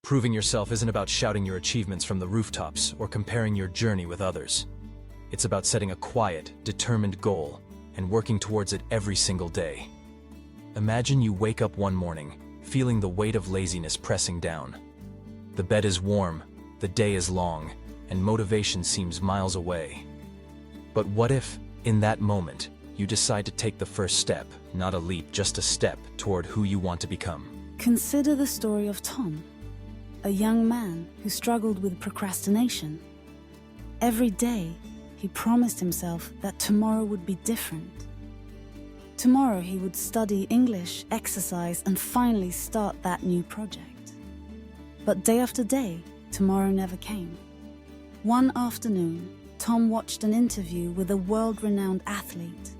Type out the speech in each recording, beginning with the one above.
Proving yourself isn't about shouting your achievements from the rooftops or comparing your journey with others. It's about setting a quiet, determined goal and working towards it every single day. Imagine you wake up one morning, feeling the weight of laziness pressing down. The bed is warm, the day is long, and motivation seems miles away. But what if, in that moment, you decide to take the first step, not a leap, just a step toward who you want to become? Consider the story of Tom, a young man who struggled with procrastination. Every day, he promised himself that tomorrow would be different. Tomorrow he would study English, exercise, and finally start that new project. But day after day, tomorrow never came. One afternoon, Tom watched an interview with a world-renowned athlete.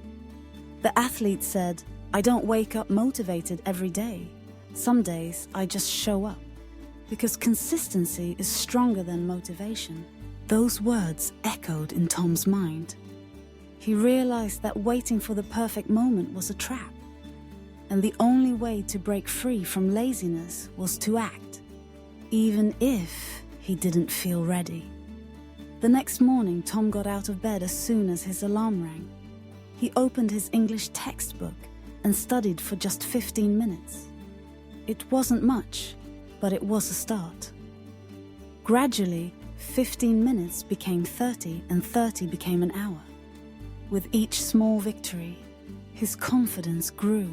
The athlete said, "I don't wake up motivated every day. Some days I just show up." Because consistency is stronger than motivation. Those words echoed in Tom's mind. He realized that waiting for the perfect moment was a trap, and the only way to break free from laziness was to act, even if he didn't feel ready. The next morning, Tom got out of bed as soon as his alarm rang. He opened his English textbook and studied for just 15 minutes. It wasn't much, but it was a start. Gradually, 15 minutes became 30, and 30 became an hour. With each small victory, his confidence grew.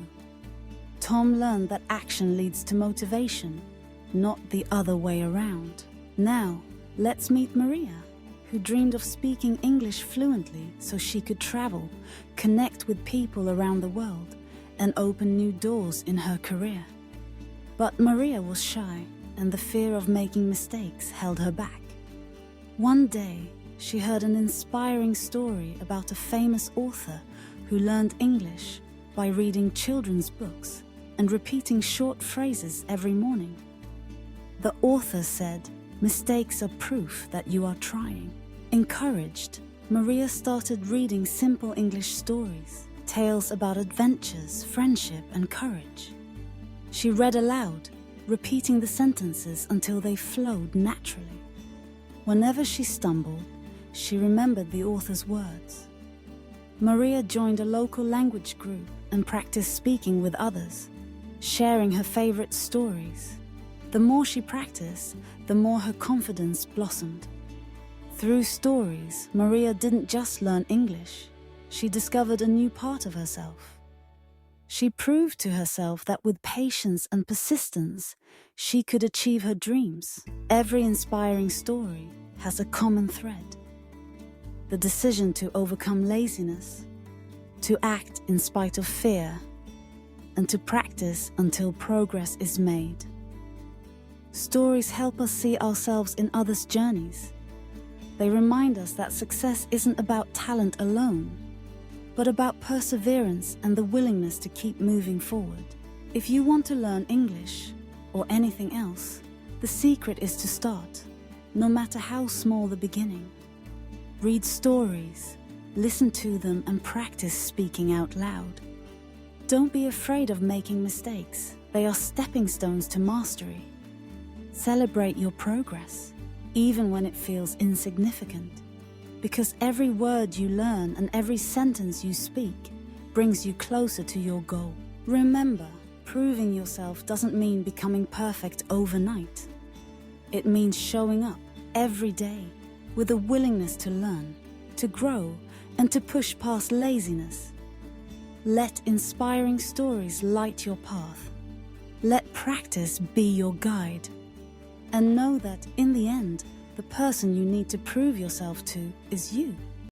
Tom learned that action leads to motivation, not the other way around. Now, let's meet Maria, who dreamed of speaking English fluently so she could travel, connect with people around the world, and open new doors in her career. But Maria was shy, and the fear of making mistakes held her back. One day, she heard an inspiring story about a famous author who learned English by reading children's books and repeating short phrases every morning. The author said, "Mistakes are proof that you are trying." Encouraged, Maria started reading simple English stories, tales about adventures, friendship, and courage. She read aloud, repeating the sentences until they flowed naturally. Whenever she stumbled, she remembered the author's words. Maria joined a local language group and practiced speaking with others, sharing her favorite stories. The more she practiced, the more her confidence blossomed. Through stories, Maria didn't just learn English, she discovered a new part of herself. She proved to herself that with patience and persistence, she could achieve her dreams. Every inspiring story has a common thread: the decision to overcome laziness, to act in spite of fear, and to practice until progress is made. Stories help us see ourselves in others' journeys. They remind us that success isn't about talent alone, but about perseverance and the willingness to keep moving forward. If you want to learn English, or anything else, the secret is to start, no matter how small the beginning. Read stories, listen to them, and practice speaking out loud. Don't be afraid of making mistakes. They are stepping stones to mastery. Celebrate your progress, even when it feels insignificant, because every word you learn and every sentence you speak brings you closer to your goal. Remember, proving yourself doesn't mean becoming perfect overnight. It means showing up every day with a willingness to learn, to grow, and to push past laziness. Let inspiring stories light your path. Let practice be your guide. And know that in the end, the person you need to prove yourself to is you.